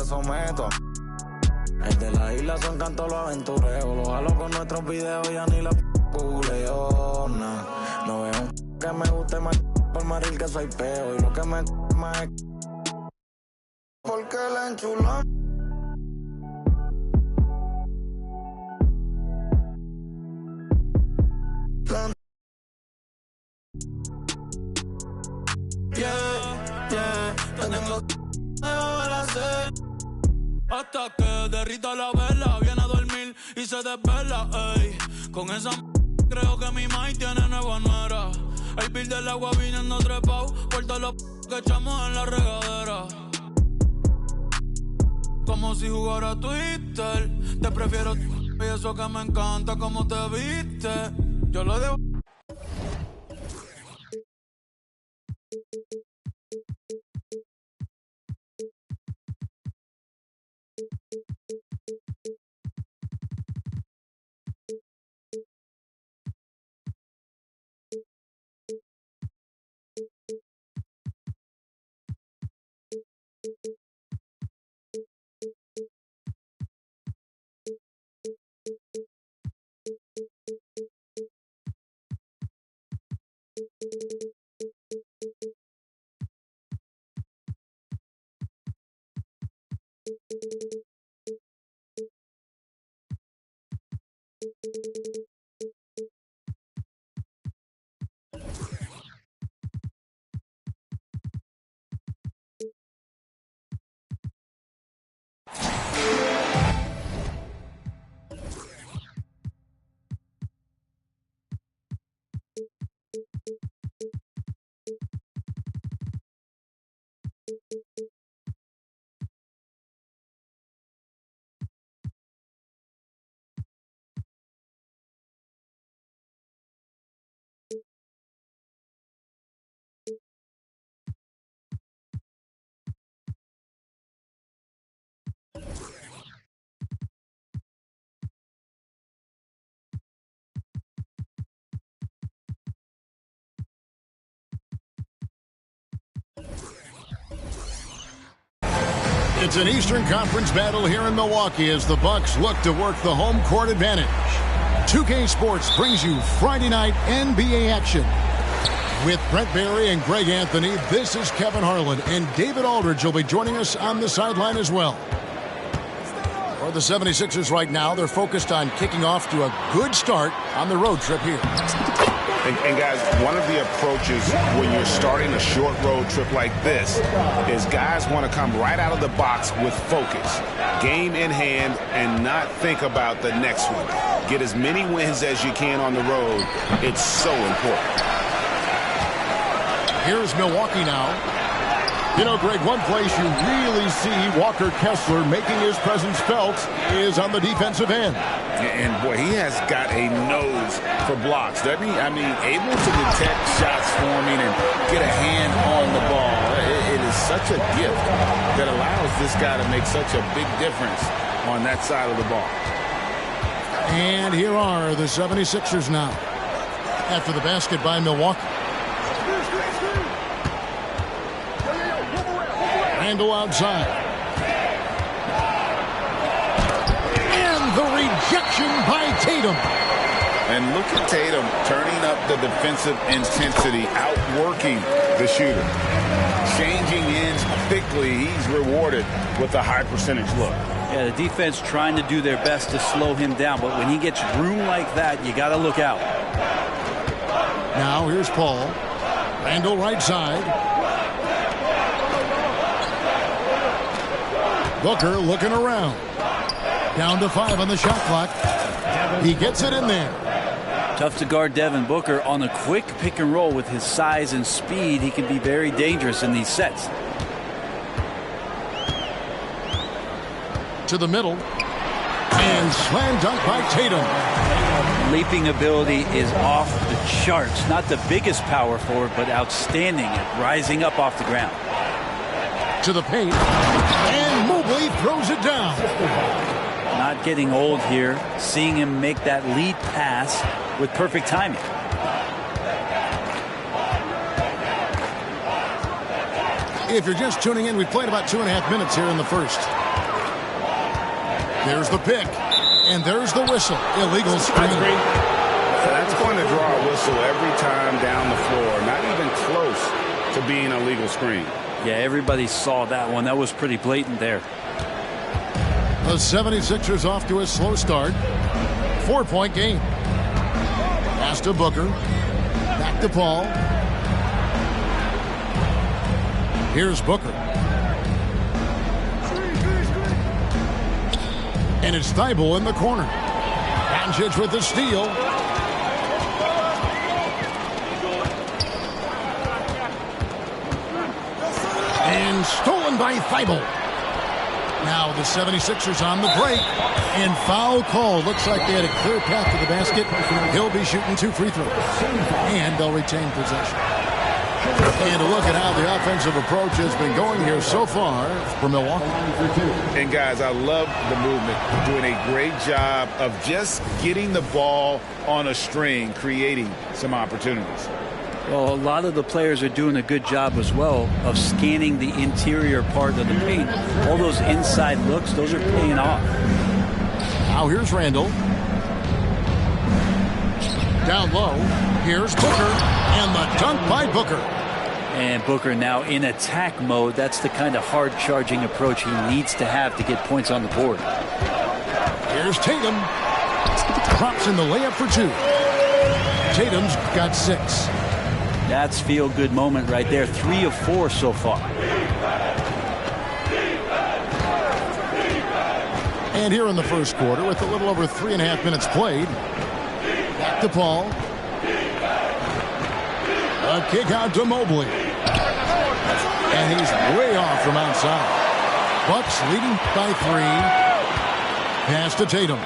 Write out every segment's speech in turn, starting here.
te someto. El de la isla son canto los aventureros. Lo jalo con nuestros videos, ya ni la googleo. No veo un que me guste más por maril que soy peo. Y lo que me más es porque la enchulamos. Hasta que derrita la vela, viene a dormir y se desvela, ey. Con esa creo que mi maíz tiene nueva nuera. El bill del agua viniendo trepao por todos los que echamos en la regadera. Como si jugara Twitter. Te prefiero y eso que me encanta como te viste. Yo lo debo. It's an Eastern Conference battle here in Milwaukee as the Bucks look to work the home court advantage. 2K Sports brings you Friday night NBA action. With Brent Barry and Greg Anthony, this is Kevin Harlan, and David Aldridge will be joining us on the sideline as well. For the 76ers right now, they're focused on kicking off to a good start on the road trip here. And guys, one of the approaches when you're starting a short road trip like this is guys want to come right out of the box with focus, game in hand, and not think about the next one. Get as many wins as you can on the road. It's so important. Here's Milwaukee now. You know, Greg, one place you really see Walker Kessler making his presence felt is on the defensive end. And, boy, he has got a nose for blocks, doesn't he? I mean, able to detect shots forming and get a hand on the ball. It is such a gift that allows this guy to make such a big difference on that side of the ball. And here are the 76ers now. After the basket by Milwaukee. Randle outside. And the rejection by Tatum. And look at Tatum turning up the defensive intensity, outworking the shooter. Changing ends quickly. He's rewarded with a high percentage look. Yeah, the defense trying to do their best to slow him down, but when he gets room like that, you got to look out. Now here's Paul. Randle right side. Booker looking around. Down to 5 on the shot clock. He gets it in there. Tough to guard Devin Booker on a quick pick and roll with his size and speed. He can be very dangerous in these sets. To the middle. And slam dunk by Tatum. Leaping ability is off the charts. Not the biggest power forward, but outstanding at rising up off the ground. To the paint. And Mobley throws it down. Not getting old here. Seeing him make that lead pass with perfect timing. If you're just tuning in, we played about 2.5 minutes here in the first. There's the pick, and there's the whistle. Illegal screen. That's going to draw a whistle every time down the floor. Not even close to being a legal screen. Yeah, everybody saw that one. That was pretty blatant there. The 76ers off to a slow start. 4-point game. Pass to Booker. Back to Paul. Here's Booker. And it's Thibault in the corner. Doncic with the steal. And stolen by Thibault. Now the 76ers on the break. And foul call. Looks like they had a clear path to the basket. He'll be shooting 2 free throws. And they'll retain possession. And a look at how the offensive approach has been going here so far for Milwaukee. And guys, I love the movement. Doing a great job of just getting the ball on a string, creating some opportunities. Well, a lot of the players are doing a good job as well of scanning the interior part of the paint. All those inside looks, those are paying off. Now here's Randall. Down low. Here's Booker. And the dunk by Booker. And Booker now in attack mode. That's the kind of hard-charging approach he needs to have to get points on the board. Here's Tatum. Drops in the layup for 2. Tatum's got 6. That's feel-good moment right there. 3 of 4 so far. And here in the first quarter, with a little over 3.5 minutes played, back to Paul. A kick out to Mobley. And he's way off from outside. Bucks leading by 3. Pass to Tatum.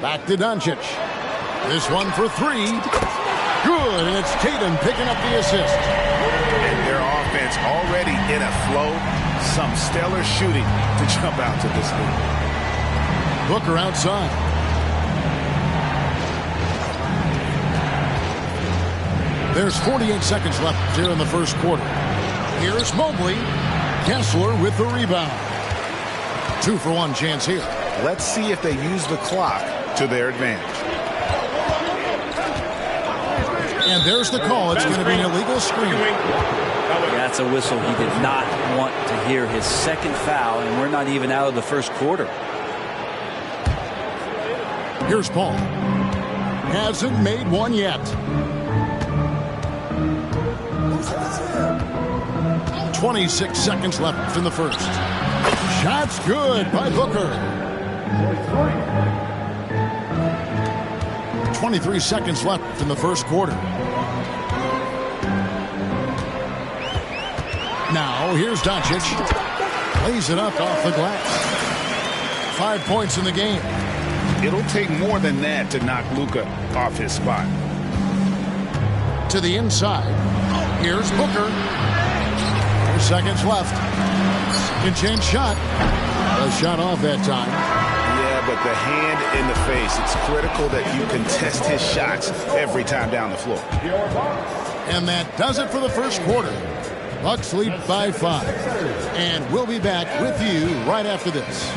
Back to Doncic. This one for 3. Good, and it's Tatum picking up the assist. And their offense already in a flow. Some stellar shooting to jump out to this lead. Booker outside. There's 48 seconds left here in the first quarter. Here's Mobley. Kessler with the rebound. 2-for-1 chance here. Let's see if they use the clock to their advantage. And there's the call. It's going to be an illegal screen. That's a whistle. He did not want to hear his second foul, and we're not even out of the first quarter. Here's Paul. Hasn't made one yet. 26 seconds left in the first. Shot's good by Booker. 23 seconds left in the first quarter. Now here's Doncic. Lays it up off the glass. 5 points in the game. It'll take more than that to knock Luka off his spot. To the inside. Here's Booker. 4 seconds left. Can change shot. A shot off that time. Yeah, but the hand in the face. It's critical that you contest his shots every time down the floor. And that does it for the first quarter. Bucks lead by 5. And we'll be back with you right after this.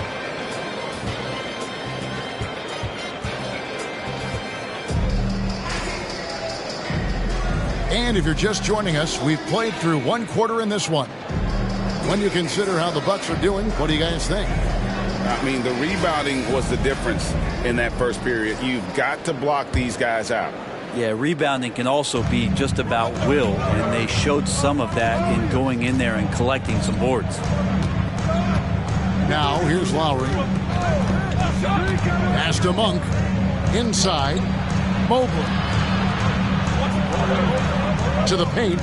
And if you're just joining us, we've played through 1 quarter in this one. When you consider how the Bucks are doing, what do you guys think? I mean, the rebounding was the difference in that first period. You've got to block these guys out. Yeah, rebounding can also be just about will, and they showed some of that in going in there and collecting some boards. Now, here's Lowry. Pass to Monk. Inside. Mobley. To the paint.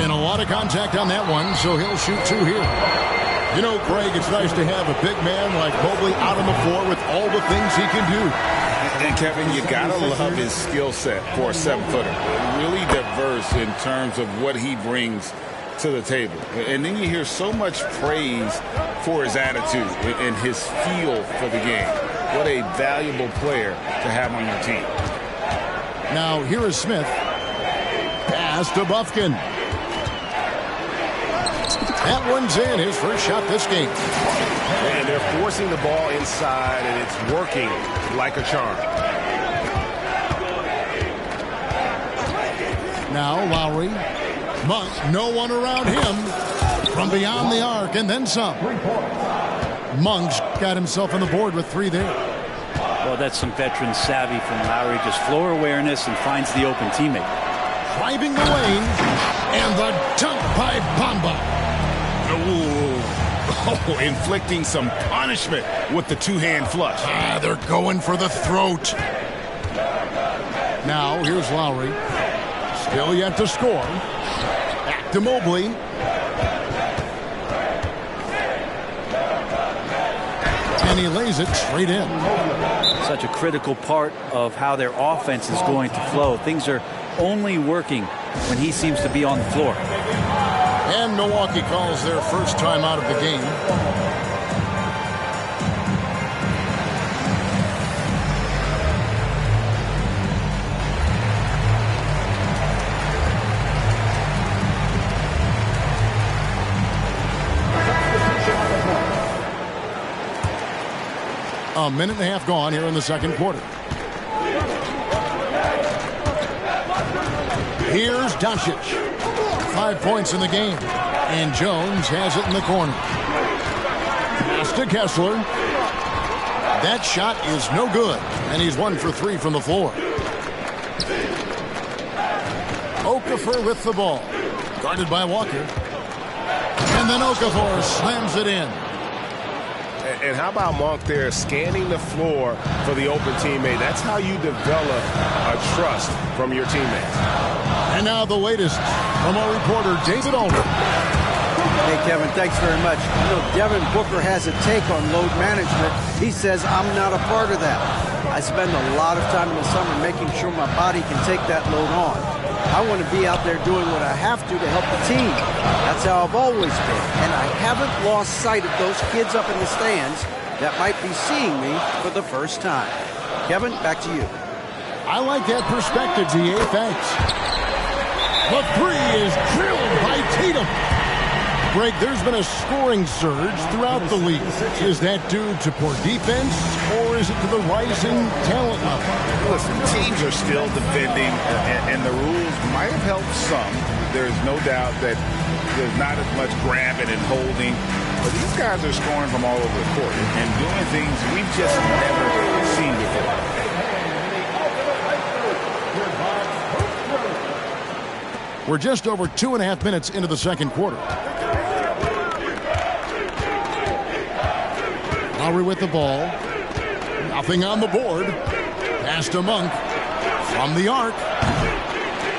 And a lot of contact on that one, so he'll shoot 2 here. You know, Craig, it's nice to have a big man like Mobley out on the floor with all the things he can do. And, Kevin, you got to love his skill set for a 7-footer. Really diverse in terms of what he brings to the table. And then you hear so much praise for his attitude and his feel for the game. What a valuable player to have on your team. Now here is Smith. Pass to Bufkin. That one's in, his first shot this game. And they're forcing the ball inside, and it's working like a charm. Now Lowry. Monk, no one around him. From beyond the arc, and then some. Monk's got himself on the board with 3 there. Well, that's some veteran savvy from Lowry. Just floor awareness and finds the open teammate. Driving the lane, and the dunk by Bamba. Oh, inflicting some punishment with the two-hand flush. They're going for the throat. Now, here's Lowry. Still yet to score. Back to Mobley. And he lays it straight in. Such a critical part of how their offense is going to flow. Things are only working when he seems to be on the floor. And Milwaukee calls their first time out of the game. A minute and a half gone here in the second quarter. Here's Doncic. 5 points in the game. And Jones has it in the corner. Pass to Kessler. That shot is no good. And he's 1 for 3 from the floor. Okafor with the ball. Guarded by Walker. And then Okafor slams it in. And how about Monk there scanning the floor for the open teammate? That's how you develop a trust from your teammates. And now the latest from our reporter, David Aldridge. Hey, Kevin, thanks very much. You know, Devin Booker has a take on load management. He says, I'm not a part of that. I spend a lot of time in the summer making sure my body can take that load on. I want to be out there doing what I have to help the team. That's how I've always been. And I haven't lost sight of those kids up in the stands that might be seeing me for the first time. Kevin, back to you. I like that perspective, D.A. Thanks. The 3 is drilled by Tatum. Greg, there's been a scoring surge throughout the league. Is that due to poor defense, or is it to the rising talent level? Listen, teams are still defending, and the rules might have helped some. There's no doubt that there's not as much grabbing and holding. But these guys are scoring from all over the court and doing things we've just never seen before. We're just over 2.5 minutes into the second quarter. Lowry with the ball. Nothing on the board. Pass to Monk. From the arc.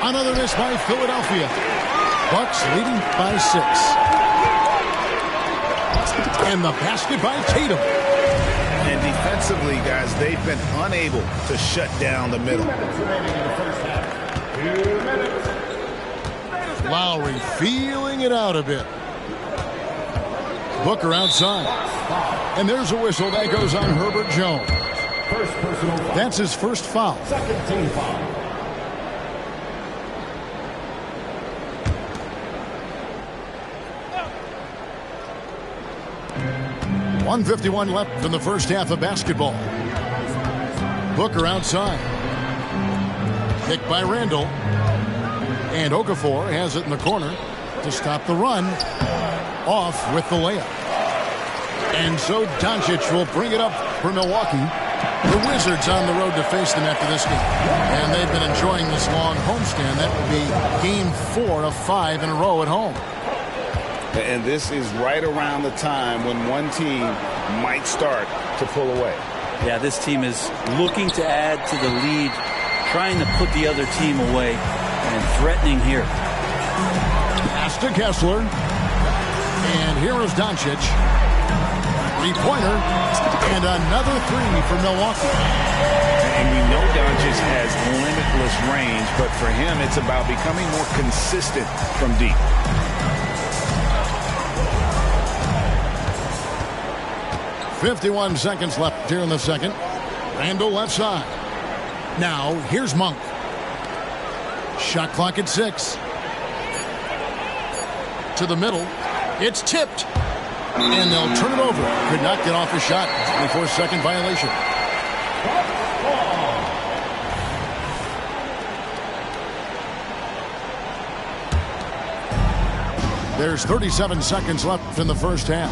Another miss by Philadelphia. Bucks leading by 6. And the basket by Tatum. And defensively, guys, they've been unable to shut down the middle. Lowry feeling it out a bit. Booker outside. And there's a whistle that goes on Herbert Jones. That's his first foul. Second team foul. .151 left in the first half of basketball. Booker outside. Picked by Randall. And Okafor has it in the corner to stop the run. Off with the layup. And so Doncic will bring it up for Milwaukee. The Wizards on the road to face them after this game. And they've been enjoying this long homestand. That will be game 4 of 5 in a row at home. And this is right around the time when one team might start to pull away. Yeah, this team is looking to add to the lead, trying to put the other team away, and threatening here. Pass to Kessler. And here is Doncic. Three-pointer. And another 3 for Milwaukee. And we know Doncic has limitless range, but for him, it's about becoming more consistent from deep. .51 seconds left here in the second. Randall left side. Now, here's Monk. Shot clock at 6. To the middle. It's tipped. And they'll turn it over. Could not get off a shot. 24-second violation. There's 37 seconds left in the first half.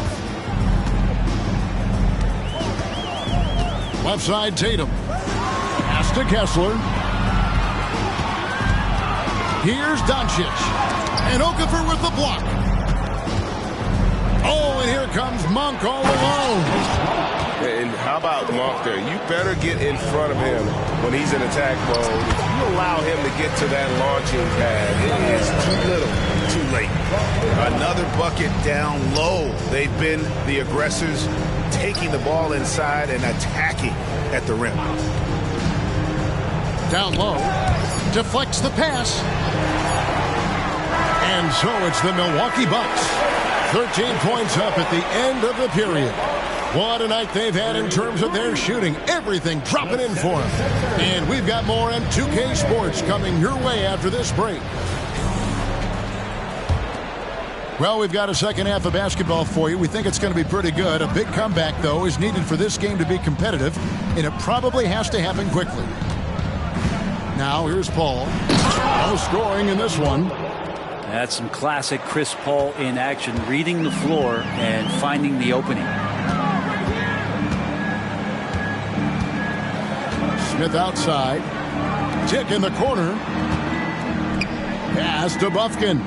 Left side, Tatum. Pass to Kessler. Here's Doncic. And Okafor with the block. Oh, and here comes Monk all alone. And how about Monk there? You better get in front of him when he's in attack mode. If you allow him to get to that launching pad, it is too little, too late. Another bucket down low. They've been the aggressors, taking the ball inside and attacking at the rim. Down low. Deflects the pass. And so it's the Milwaukee Bucks. 13 points up at the end of the period. What a night they've had in terms of their shooting. Everything dropping in for them. And we've got more on 2K Sports coming your way after this break. Well, we've got a second half of basketball for you. We think it's going to be pretty good. A big comeback, though, is needed for this game to be competitive, and it probably has to happen quickly. Now, here's Paul. No scoring in this one. That's some classic Chris Paul in action, reading the floor and finding the opening. Smith outside. Tick in the corner. Pass to Bufkin.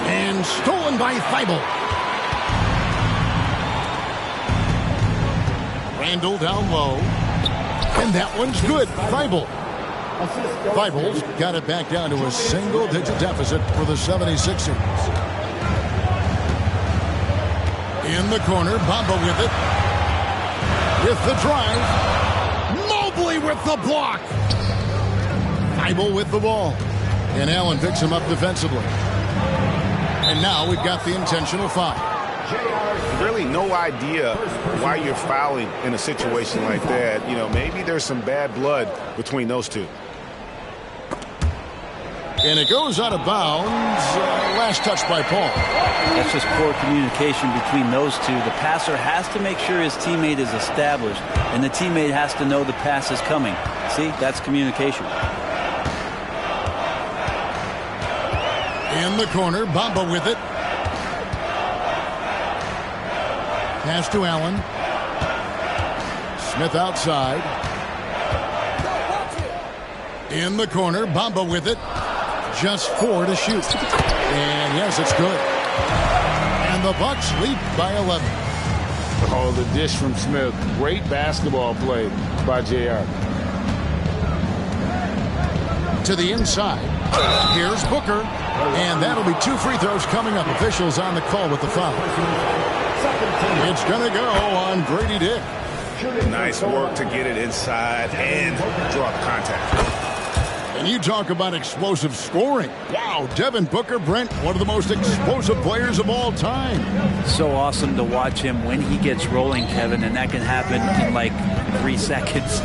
And stolen by Thibault. Randall down low. And that one's good. Thibault. Thibault's got it back down to a single-digit deficit for the 76ers. In the corner, Bamba with it. With the drive. Mobley with the block. Thibault with the ball. And Allen picks him up defensively. And now we've got the intentional foul. Really no idea why you're fouling in a situation like that. You know, maybe there's some bad blood between those two. And it goes out of bounds. Last touch by Paul. That's just poor communication between those two. The passer has to make sure his teammate is established, and the teammate has to know the pass is coming. See, that's communication. In the corner, Bamba with it. Pass to Allen. Smith outside. In the corner, Bamba with it. Just 4 to shoot. And yes, it's good. And the Bucks lead by 11. Oh, the dish from Smith. Great basketball play by JR. To the inside. Here's Booker. And that'll be 2 free throws coming up. Officials on the call with the foul. It's going to go on Grady Dick. Nice work to get it inside and draw the contact. And you talk about explosive scoring. Wow, Devin Booker, Brent, one of the most explosive players of all time. So awesome to watch him when he gets rolling, Kevin, and that can happen in like 3 seconds.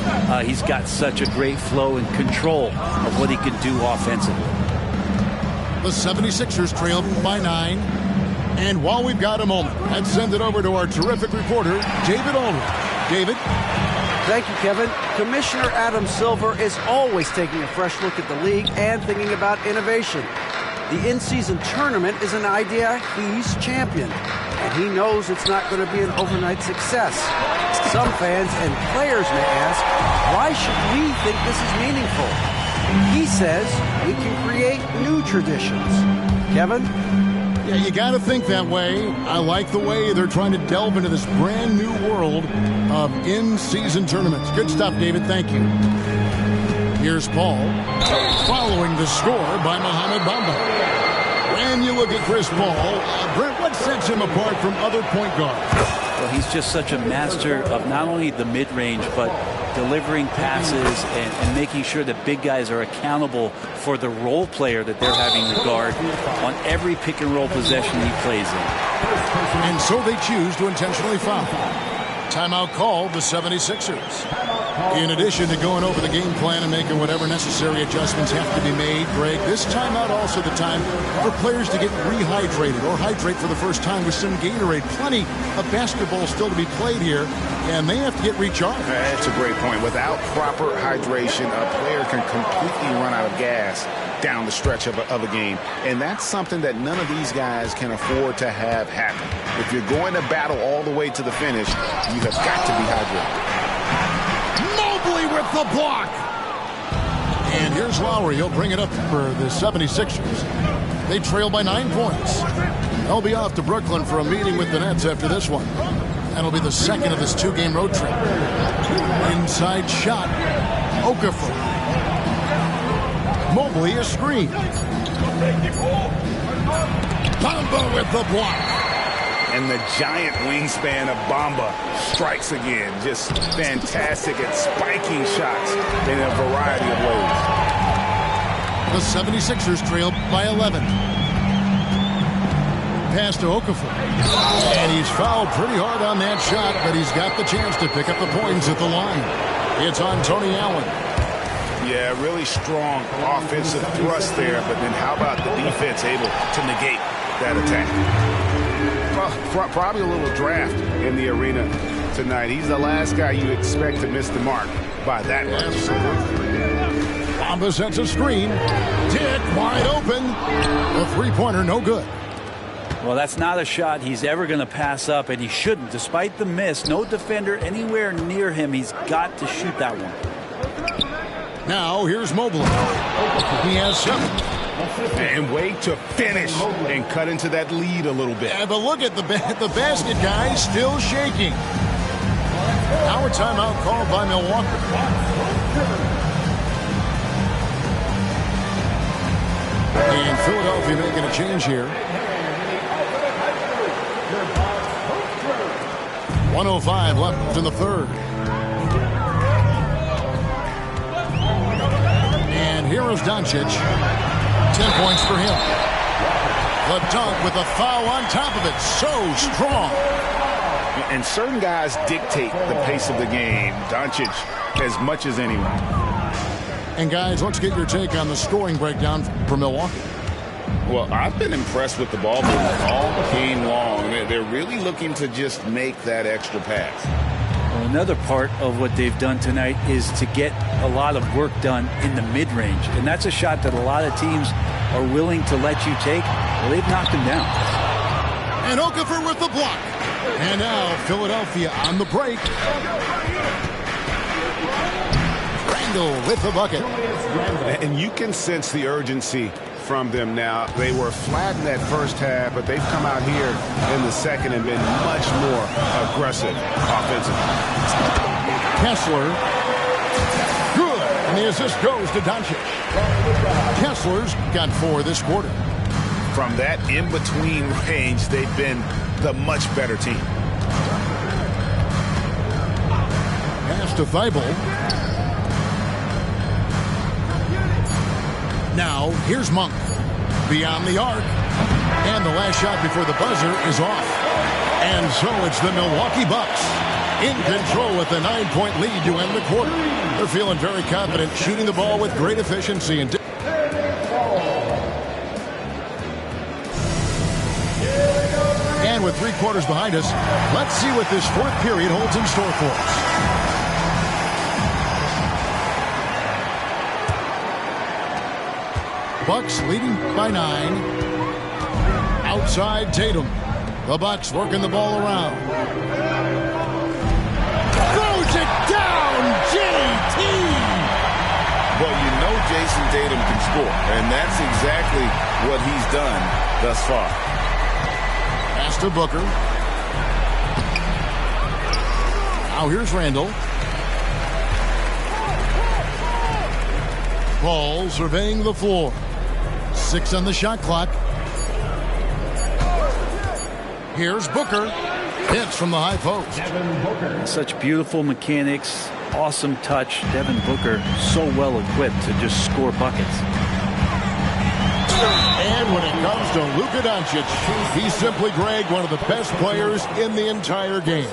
He's got such a great flow and control of what he can do offensively. The 76ers trail by 9. And while we've got a moment, let's send it over to our terrific reporter, David Aldridge. David? Thank you, Kevin. Commissioner Adam Silver is always taking a fresh look at the league and thinking about innovation. The in-season tournament is an idea he's championed, and he knows it's not going to be an overnight success. Some fans and players may ask, why should we think this is meaningful? He says we can create new traditions. Kevin? Yeah, you got to think that way. I like the way they're trying to delve into this brand new world of in-season tournaments. Good stuff, David. Thank you. Here's Paul, following the score by Mohamed Bamba. When you look at Chris Paul, Brent, what sets him apart from other point guards? Well, he's just such a master of not only the mid-range, but delivering passes and making sure that big guys are accountable for the role player that they're having to guard on every pick-and-roll possession he plays in. And so they choose to intentionally foul. Timeout called the 76ers. In addition to going over the game plan and making whatever necessary adjustments have to be made, Greg, this timeout also the time for players to get rehydrated or hydrate for the first time with some Gatorade. Plenty of basketball still to be played here, and they have to get recharged. That's a great point. Without proper hydration, a player can completely run out of gas down the stretch of a game. And that's something that none of these guys can afford to have happen. If you're going to battle all the way to the finish, you have got to be hydrated. Mobley with the block. And here's Lowry. He'll bring it up for the 76ers. They trail by 9 points. They'll be off to Brooklyn for a meeting with the Nets after this one. That'll be the second of this 2-game road trip. Inside shot. Okafor. Mobley a screen. Bamba with the block. And the giant wingspan of Bamba strikes again. Just fantastic at spiking shots in a variety of ways. The 76ers trail by 11. Pass to Okafor. And he's fouled pretty hard on that shot, but he's got the chance to pick up the points at the line. It's on Tony Allen. Yeah, really strong offensive thrust there, but then how about the defense able to negate that attack? Probably a little draft in the arena tonight. He's the last guy you expect to miss the mark by that much. Bamba sets a screen. Dick wide open. The three-pointer no good. Well, that's not a shot he's ever going to pass up, and he shouldn't. Despite the miss, no defender anywhere near him. He's got to shoot that one. Now here's Mobley. He has 7. And wait to finish and cut into that lead a little bit. Yeah, but look at the basket guy still shaking. Our timeout called by Milwaukee. And Philadelphia making a change here. 1:05 left in the third. And here is Doncic. 10 points for him. The dunk with a foul on top of it. So strong. And certain guys dictate the pace of the game. Doncic as much as anyone. And guys, let's get your take on the scoring breakdown for Milwaukee. Well, I've been impressed with the ball movement all game long. They're really looking to just make that extra pass. Well, another part of what they've done tonight is to get a lot of work done in the mid-range. And that's a shot that a lot of teams are willing to let you take. Well, they've knocked him down. And Okafor with the block. And now Philadelphia on the break. Randle with the bucket. And you can sense the urgency from them now. They were flat in that first half, but they've come out here in the second and been much more aggressive offensively. Kessler. Good. And the assist goes to Doncic. Kessler's got 4 this quarter. From that in-between range, they've been the much better team. Pass to Thibault. Now, here's Monk. Beyond the arc. And the last shot before the buzzer is off. And so it's the Milwaukee Bucks in control with a 9-point lead to end the quarter. They're feeling very confident, shooting the ball with great efficiency. And with 3 quarters behind us, let's see what this fourth period holds in store for us. Bucks leading by 9. Outside Tatum. The Bucks working the ball around. Throws it down, JT! Well, you know Jason Tatum can score, and that's exactly what he's done thus far. Pass to Booker. Now here's Randle. Ball surveying the floor. 6 on the shot clock. Here's Booker. Hits from the high post. Such beautiful mechanics. Awesome touch. Devin Booker so well equipped to just score buckets. And when it comes to Luka Doncic, he's simply, Greg, one of the best players in the entire game.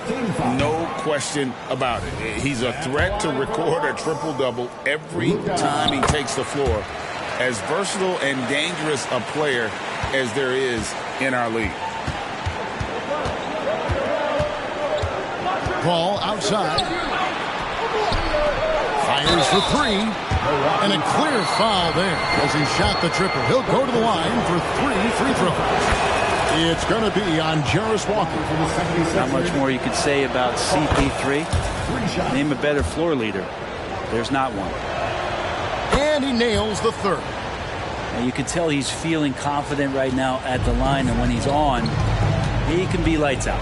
No question about it. He's a threat to record a triple-double every time he takes the floor. As versatile and dangerous a player as there is in our league. Ball outside. Fires for three. And a clear foul there as he shot the triple. He'll go to the line for 3 free throws. It's going to be on Jarace Walker. Not much more you could say about CP3. Name a better floor leader. There's not one. And he nails the third. And you can tell he's feeling confident right now at the line, and when he's on, he can be lights out.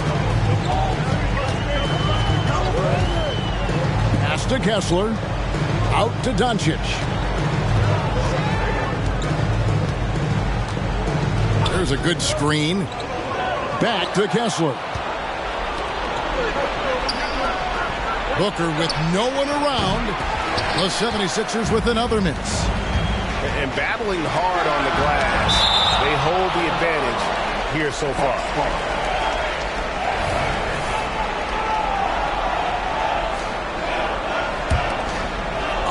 Pass to Kessler. Out to Doncic. There's a good screen. Back to Kessler. Booker with no one around. The 76ers with another miss. And battling hard on the glass, they hold the advantage here so far.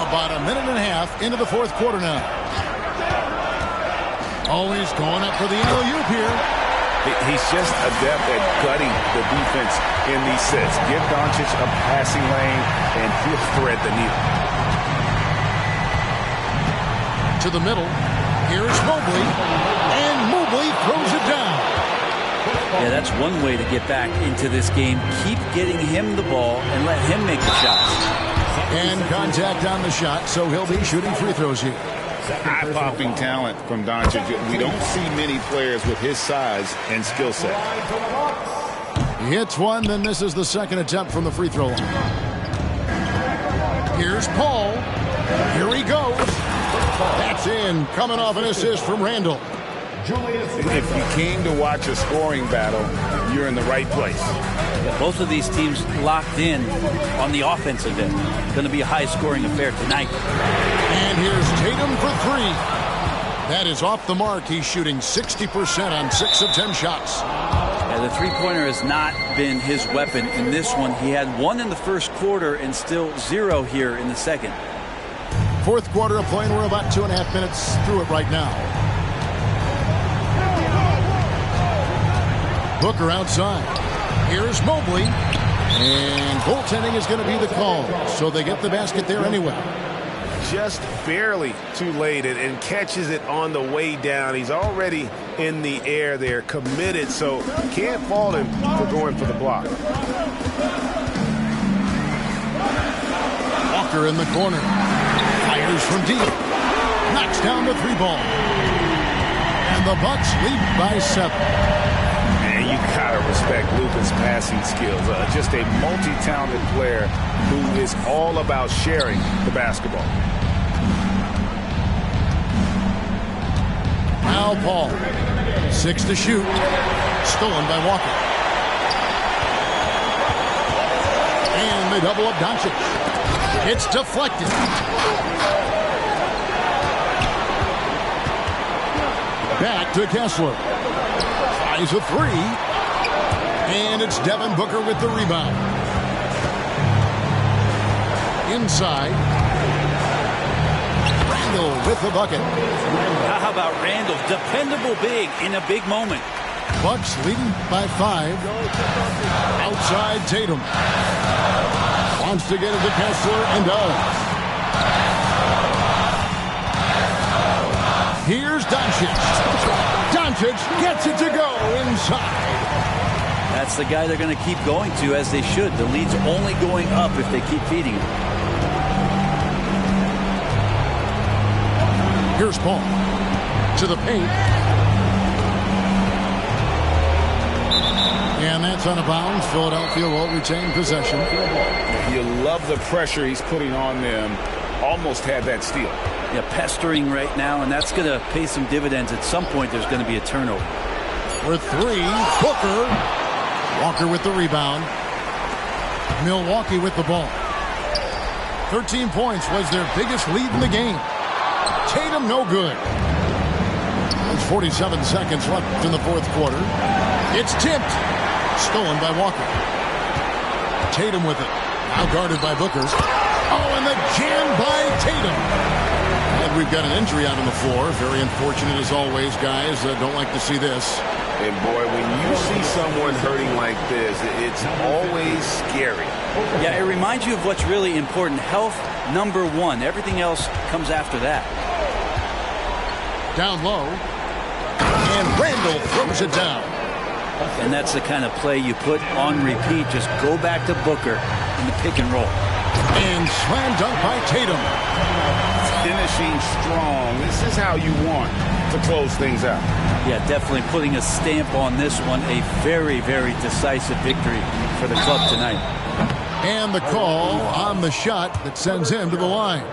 About a minute and a half into the fourth quarter now. Oh, he's going up for the alley-oop here. He's just adept at gutting the defense in these sets. Give Doncic a passing lane, and he'll thread the needle. To the middle. Here's Mobley. And Mobley throws it down. Yeah, that's one way to get back into this game. Keep getting him the ball and let him make the shots. And contact on the shot, so he'll be shooting free throws here. Eye-popping talent from Doncic. We don't see many players with his size and skill set. He hits one, then misses the second attempt from the free throw line. Here's Paul. Here he goes. That's in, coming off an assist from Randall. If you came to watch a scoring battle, you're in the right place. Yeah, both of these teams locked in on the offensive end. Going to be a high-scoring affair tonight. And here's Tatum for three. That is off the mark. He's shooting 60% on 6 of 10 shots. Yeah, the three-pointer has not been his weapon in this one. He had 1 in the first quarter and still 0 here in the second. Fourth quarter of play, and we're about 2.5 minutes through it right now. Booker outside. Here's Mobley. And goaltending is going to be the call. So they get the basket there anyway. Just barely too late and catches it on the way down. He's already in the air there, committed, so can't fault him for going for the block. Walker in the corner. Fires from deep. Knocks down the 3-ball. And the Bucks lead by 7. Man, you gotta respect Luka's passing skills. Just a multi-talented player who is all about sharing the basketball. Now Paul. 6 to shoot. Stolen by Walker. And they double up Doncic. It's deflected. Back to Kessler. Tries a 3. And it's Devin Booker with the rebound. Inside. Randall with the bucket. How about Randall? Dependable big in a big moment. Bucks leading by 5. Outside Tatum. Wants to get it to Kessler and does. Here's Doncic. Doncic gets it to go inside. That's the guy they're going to keep going to, as they should. The lead's only going up if they keep feeding him. Here's Paul. To the paint. And that's out of bounds. Philadelphia will retain possession. You love the pressure he's putting on them. Almost had that steal. Yeah, pestering right now, and that's going to pay some dividends. At some point, there's going to be a turnover. For 3, Booker. Walker with the rebound. Milwaukee with the ball. 13 points was their biggest lead in the game. Tatum no good. There's 47 seconds left in the fourth quarter. It's tipped. Stolen by Walker. Tatum with it. Now guarded by Booker. Oh, and the jam by Tatum. And we've got an injury out on the floor. Very unfortunate as always, guys. Don't like to see this. And boy, when you see someone hurting like this, it's always scary. Yeah, it reminds you of what's really important. Health, number one. Everything else comes after that. Down low. And Randall throws it down. And that's the kind of play you put on repeat. Just go back to Booker in the pick and roll. And slam dunk by Tatum. Finishing strong. This is how you want to close things out. Yeah, definitely putting a stamp on this one. A very, very decisive victory for the club tonight. And the call on the shot that sends him to the line.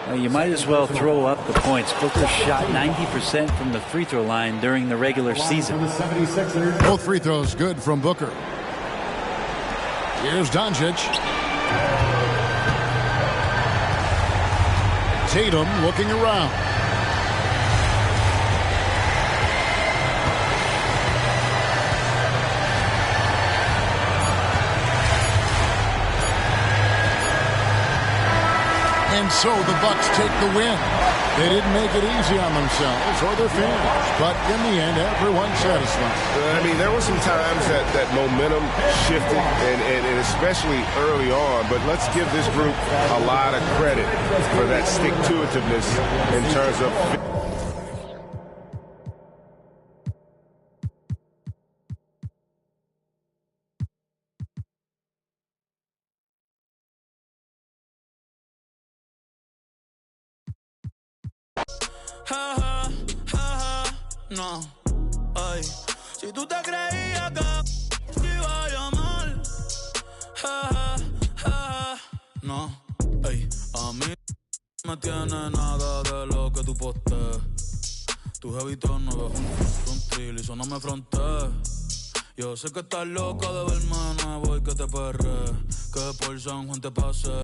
Well, you might as well throw up the points. Booker shot 90% from the free throw line during the regular season. Both free throws good from Booker. Here's Doncic. Tatum looking around. And so the Bucks take the win. They didn't make it easy on themselves or their fans, but in the end, everyone's satisfied. I mean, there were some times that momentum shifted, and especially early on, but let's give this group a lot of credit for that stick-to-itiveness in terms of... Ja, ja, ja, ja, no, ay. Si tú te creías que iba a llamar, ja, ja, ja, ja, no, ay. A mí no me tiene nada de lo que tú postees. Tus hábitos no ves un trill y eso no me frontees. Yo sé que estás loca de verme de nuevo y que te perre, que por San Juan te pase.